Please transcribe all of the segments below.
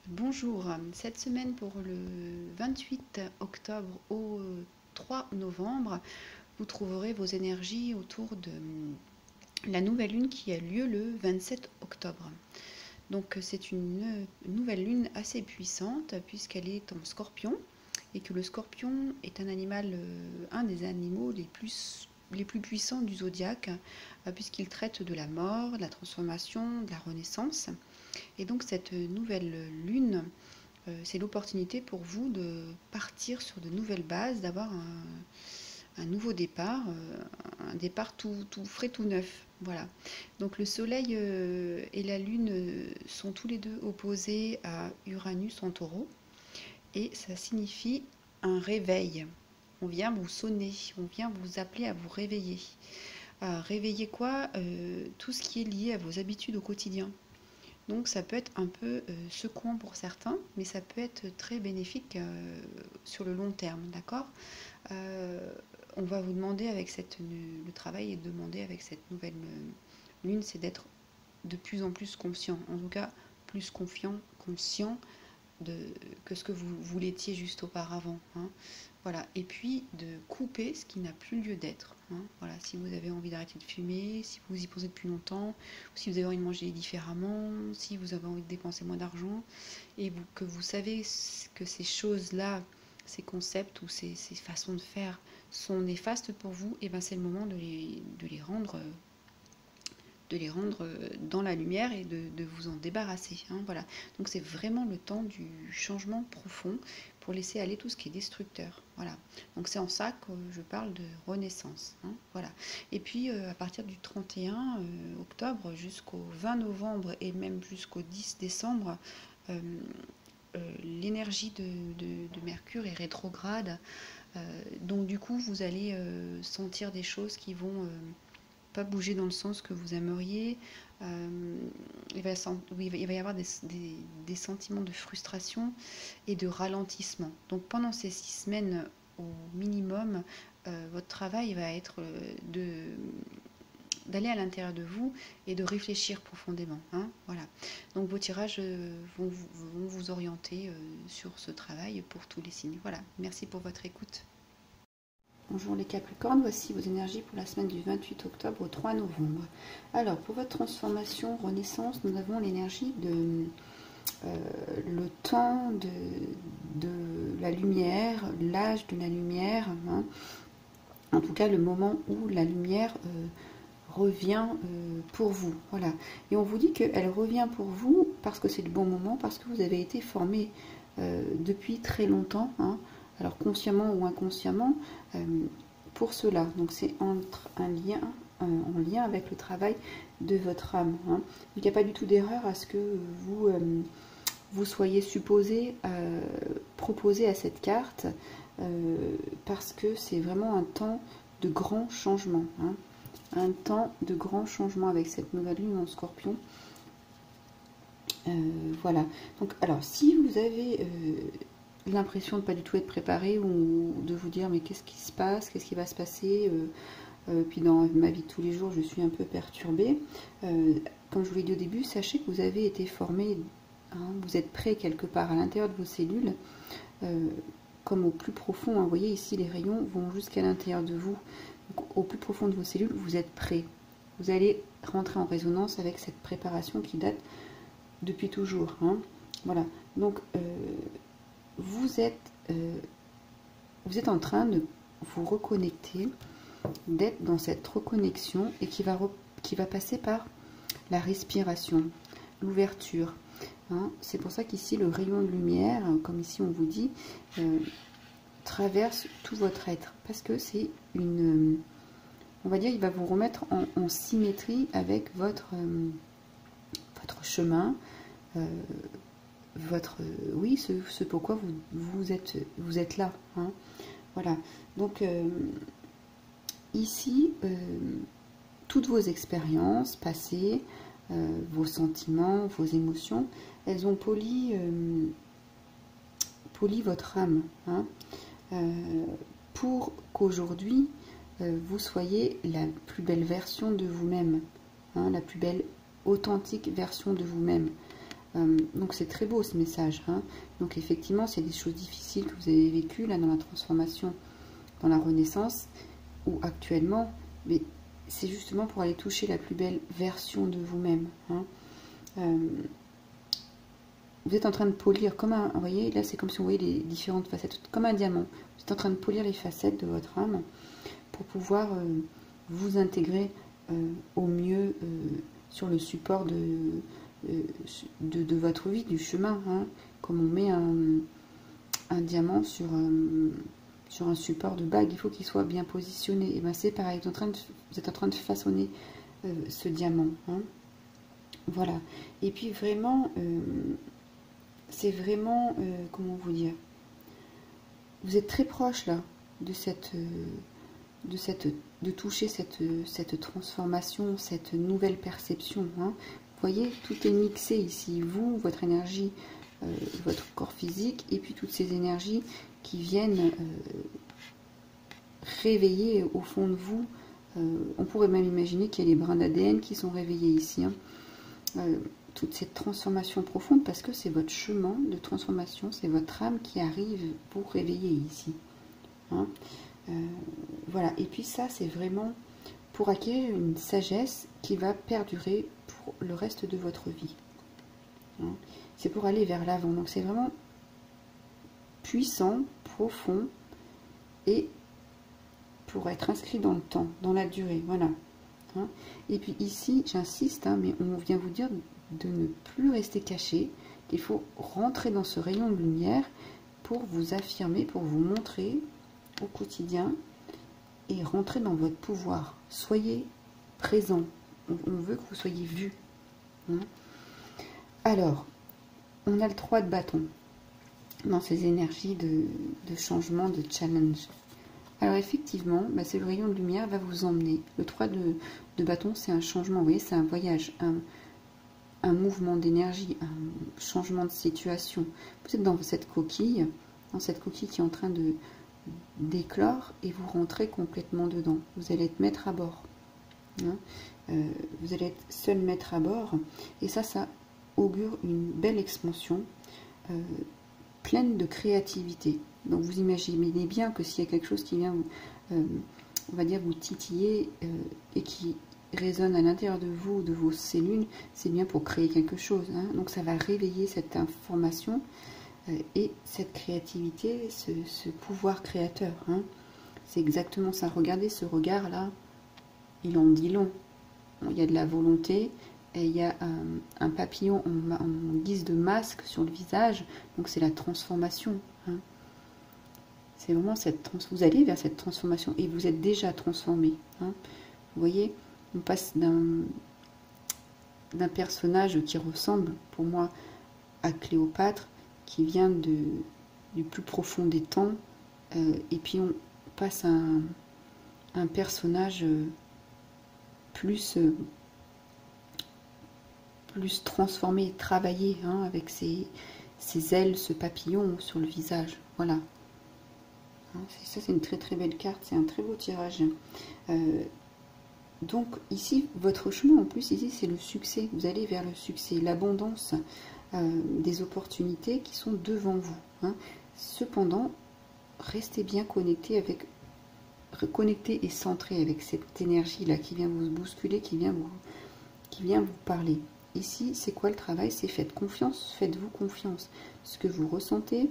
Bonjour, cette semaine pour le 28 octobre au 3 novembre, vous trouverez vos énergies autour de la nouvelle lune qui a lieu le 27 octobre. Donc c'est une nouvelle lune assez puissante puisqu'elle est en scorpion et que le scorpion est un animal, un des animaux les plus puissants du zodiaque puisqu'il traite de la mort, de la transformation, de la renaissance. Et donc cette nouvelle lune, c'est l'opportunité pour vous de partir sur de nouvelles bases, d'avoir un nouveau départ, un départ tout frais, tout neuf. Voilà. Donc le Soleil et la Lune sont tous les deux opposés à Uranus en Taureau, et ça signifie un réveil. On vient vous sonner, on vient vous appeler à vous réveiller. À réveiller quoi? Tout ce qui est lié à vos habitudes au quotidien. Donc ça peut être un peu secouant pour certains, mais ça peut être très bénéfique sur le long terme, d'accord? On va vous demander avec le travail est demandé avec cette nouvelle lune, c'est d'être de plus en plus conscient, en tout cas plus confiant, conscient de, que ce que vous l'étiez juste auparavant. Hein. Voilà. Et puis de couper ce qui n'a plus lieu d'être. Hein. Voilà. Si vous avez envie d'arrêter de fumer, si vous y pensez depuis longtemps, si vous avez envie de manger différemment, si vous avez envie de dépenser moins d'argent, et que vous savez que ces choses-là, ces concepts ou ces façons de faire sont néfastes pour vous, et ben c'est le moment de les rendre dans la lumière et de vous en débarrasser. Hein, voilà. Donc c'est vraiment le temps du changement profond pour laisser aller tout ce qui est destructeur. Voilà. Donc c'est en ça que je parle de renaissance. Hein, voilà. Et puis à partir du 31 octobre jusqu'au 20 novembre et même jusqu'au 10 décembre, l'énergie de Mercure est rétrograde. Donc du coup vous allez sentir des choses qui vont pas bouger dans le sens que vous aimeriez. Il va y avoir des sentiments de frustration et de ralentissement. Donc pendant ces 6 semaines au minimum, votre travail va être d'aller à l'intérieur de vous et de réfléchir profondément. Hein, voilà. Donc vos tirages vont vous orienter sur ce travail pour tous les signes. Voilà. Merci pour votre écoute. Bonjour les Capricornes, voici vos énergies pour la semaine du 28 octobre au 3 novembre. Alors, pour votre transformation, renaissance, nous avons l'énergie de le temps de la lumière, l'âge de la lumière, hein. En tout cas le moment où la lumière revient pour vous. Voilà. Et on vous dit qu'elle revient pour vous parce que c'est le bon moment, parce que vous avez été formé depuis très longtemps, hein, alors consciemment ou inconsciemment, pour cela. Donc c'est en lien avec le travail de votre âme. Hein. Il n'y a pas du tout d'erreur à ce que vous soyez supposé proposer à cette carte, parce que c'est vraiment un temps de grand changement. Hein. Un temps de grand changement avec cette nouvelle lune en Scorpion. Voilà. Donc, alors, si vous avez l'impression de ne pas du tout être préparé ou de vous dire mais qu'est-ce qui se passe, qu'est-ce qui va se passer, puis dans ma vie de tous les jours je suis un peu perturbée, comme je vous l'ai dit au début, sachez que vous avez été formé, hein, vous êtes prêt quelque part à l'intérieur de vos cellules, comme au plus profond, hein, vous voyez ici les rayons vont jusqu'à l'intérieur de vous. Donc, au plus profond de vos cellules, vous êtes prêt. Vous allez rentrer en résonance avec cette préparation qui date depuis toujours. Hein. Voilà. Donc, vous êtes en train de vous reconnecter, d'être dans cette reconnexion et qui va passer par la respiration, l'ouverture. Hein. C'est pour ça qu'ici, le rayon de lumière, comme ici on vous dit, traverse tout votre être, parce que c'est une, on va dire, il va vous remettre en symétrie avec votre chemin, oui, ce pourquoi vous êtes là. Hein. Voilà. Donc ici, toutes vos expériences passées, vos sentiments, vos émotions, elles ont poli votre âme. Hein. Pour qu'aujourd'hui vous soyez la plus belle version de vous-même, hein, la plus belle authentique version de vous-même. Donc c'est très beau ce message, hein. Donc effectivement, c'est des choses difficiles que vous avez vécues là dans la transformation, dans la renaissance, ou actuellement, mais c'est justement pour aller toucher la plus belle version de vous-même, hein. Vous êtes en train de polir, comme un, vous voyez, là c'est comme si vous voyez les différentes facettes, comme un diamant. Vous êtes en train de polir les facettes de votre âme pour pouvoir vous intégrer au mieux sur le support de votre vie, du chemin, hein, comme on met un diamant sur un support de bague, il faut qu'il soit bien positionné. Et bien c'est pareil, vous êtes en train de façonner ce diamant, hein. Voilà. Et puis vraiment, c'est vraiment, comment vous dire, vous êtes très proche là de toucher cette transformation, cette nouvelle perception, hein. Vous voyez, tout est mixé ici, vous, votre énergie, votre corps physique, et puis toutes ces énergies qui viennent réveiller au fond de vous. On pourrait même imaginer qu'il y a des brins d'ADN qui sont réveillés ici, hein. Toute cette transformation profonde, parce que c'est votre chemin de transformation, c'est votre âme qui arrive pour réveiller ici, hein. Voilà, et puis ça c'est vraiment pour acquérir une sagesse qui va perdurer pour le reste de votre vie, hein. C'est pour aller vers l'avant, donc c'est vraiment puissant, profond, et pour être inscrit dans le temps, dans la durée, voilà, hein. Et puis ici, j'insiste, hein, mais on vient vous dire de ne plus rester caché, qu'il faut rentrer dans ce rayon de lumière pour vous affirmer, pour vous montrer au quotidien et rentrer dans votre pouvoir. Soyez présent, on veut que vous soyez vu, hein. Alors, on a le 3 de bâton dans ces énergies de changement, de challenge. Alors effectivement, bah, ce rayon de lumière va vous emmener. Le 3 de bâton, c'est un changement, vous voyez, c'est un voyage, un mouvement d'énergie, un changement de situation. Vous êtes dans cette coquille qui est en train d'éclore, et vous rentrez complètement dedans. Vous allez être maître à bord, hein. Vous allez être seul maître à bord, et ça augure une belle expansion, pleine de créativité. Donc vous imaginez bien que s'il y a quelque chose qui vient, on va dire, vous titiller et qui résonne à l'intérieur de vous, de vos cellules, c'est bien pour créer quelque chose, hein. Donc ça va réveiller cette information et cette créativité, ce pouvoir créateur, hein. C'est exactement ça. Regardez ce regard-là, il en dit long. Il y a de la volonté, et il y a un papillon en guise de masque sur le visage, donc c'est la transformation, hein. C'est vraiment vous allez vers cette transformation, et vous êtes déjà transformé, hein. Vous voyez, on passe d'un personnage qui ressemble pour moi à Cléopâtre, qui vient du plus profond des temps, et puis on passe à un personnage plus transformé, travaillé, hein, avec ses ailes, ce papillon sur le visage, voilà. Ça, c'est une très très belle carte, c'est un très beau tirage. Donc ici, votre chemin en plus, ici c'est le succès, vous allez vers le succès, l'abondance des opportunités qui sont devant vous, hein. Cependant, restez bien connecté et centré avec cette énergie-là qui vient vous bousculer, qui vient vous parler. Ici, c'est quoi le travail? C'est faites confiance, faites-vous confiance. Ce que vous ressentez,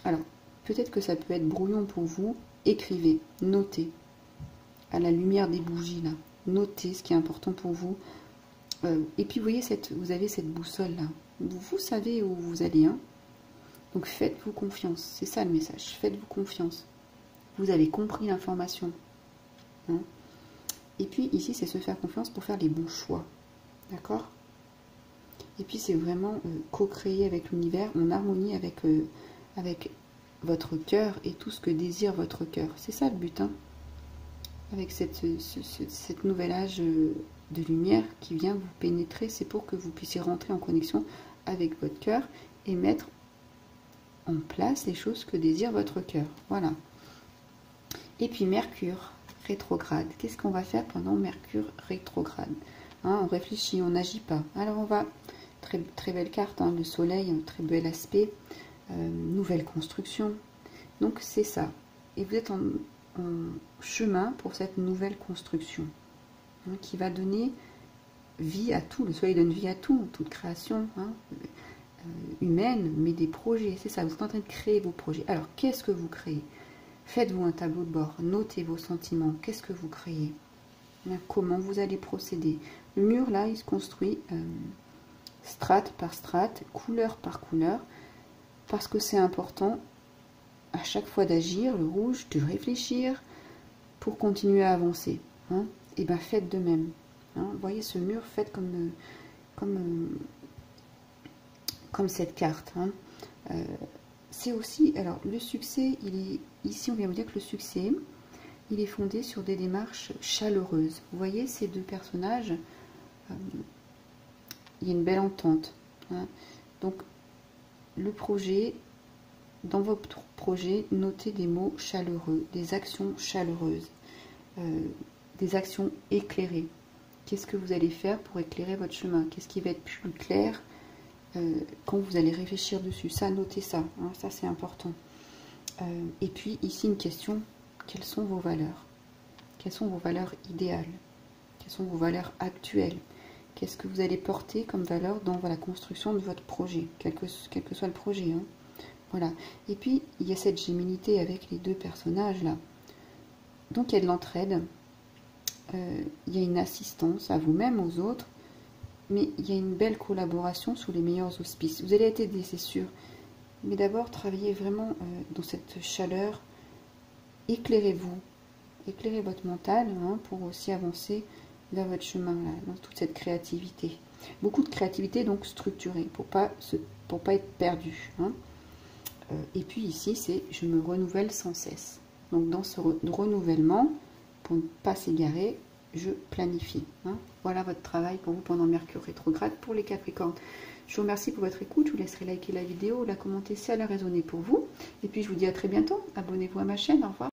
alors peut-être que ça peut être brouillon pour vous, écrivez, notez, à la lumière des bougies là, notez ce qui est important pour vous. Et puis vous voyez, vous avez cette boussole là, vous savez où vous allez, hein. Donc faites-vous confiance, c'est ça le message, faites-vous confiance. Vous avez compris l'information, hein. Et puis ici, c'est se faire confiance pour faire les bons choix, d'accord? Et puis c'est vraiment co-créer avec l'univers, en harmonie avec votre cœur et tout ce que désire votre cœur. C'est ça le but, hein, avec cette nouvel âge de lumière qui vient vous pénétrer. C'est pour que vous puissiez rentrer en connexion avec votre cœur et mettre en place les choses que désire votre cœur. Voilà. Et puis Mercure rétrograde. Qu'est-ce qu'on va faire pendant Mercure rétrograde, hein? On réfléchit, on n'agit pas. Alors on va très belle carte, hein, le soleil, un très bel aspect, nouvelle construction. Donc c'est ça. Et vous êtes en chemin pour cette nouvelle construction, hein, qui va donner vie à tout. Le soleil donne vie à tout, toute création, hein, humaine, mais des projets. C'est ça, vous êtes en train de créer vos projets. Alors, qu'est-ce que vous créez? Faites-vous un tableau de bord, notez vos sentiments. Qu'est-ce que vous créez? Comment vous allez procéder? Le mur, là, il se construit strate par strate, couleur par couleur, parce que c'est important à chaque fois d'agir, le rouge, de réfléchir pour continuer à avancer. Hein. Et bien, faites de même. Hein. Vous voyez ce mur, faites comme cette carte. Hein. C'est aussi, alors le succès, ici on vient vous dire que le succès, il est fondé sur des démarches chaleureuses. Vous voyez ces deux personnages, il y a une belle entente. Hein. Donc le projet, dans votre projet, notez des mots chaleureux, des actions chaleureuses, des actions éclairées. Qu'est-ce que vous allez faire pour éclairer votre chemin? Qu'est-ce qui va être plus clair quand vous allez réfléchir dessus? Ça, notez ça, hein, ça c'est important. Et puis ici une question, quelles sont vos valeurs? Quelles sont vos valeurs idéales? Quelles sont vos valeurs actuelles? Qu'est-ce que vous allez porter comme valeur dans la construction de votre projet, quel que soit le projet, hein. Voilà. Et puis il y a cette géminité avec les deux personnages là. Donc il y a de l'entraide, il y a une assistance à vous-même, aux autres, mais il y a une belle collaboration sous les meilleurs auspices. Vous allez être aidé, c'est sûr, mais d'abord travaillez vraiment dans cette chaleur. Éclairez-vous, éclairez votre mental, hein, pour aussi avancer vers votre chemin, là, dans toute cette créativité. Beaucoup de créativité donc structurée, pour pas être perdu. Hein. Et puis ici, c'est je me renouvelle sans cesse. Donc dans ce renouvellement, pour ne pas s'égarer, je planifie. Hein. Voilà votre travail pour vous pendant Mercure rétrograde pour les Capricornes. Je vous remercie pour votre écoute. Je vous laisserai liker la vidéo, la commenter si elle a résonné pour vous. Et puis je vous dis à très bientôt. Abonnez-vous à ma chaîne. Au revoir.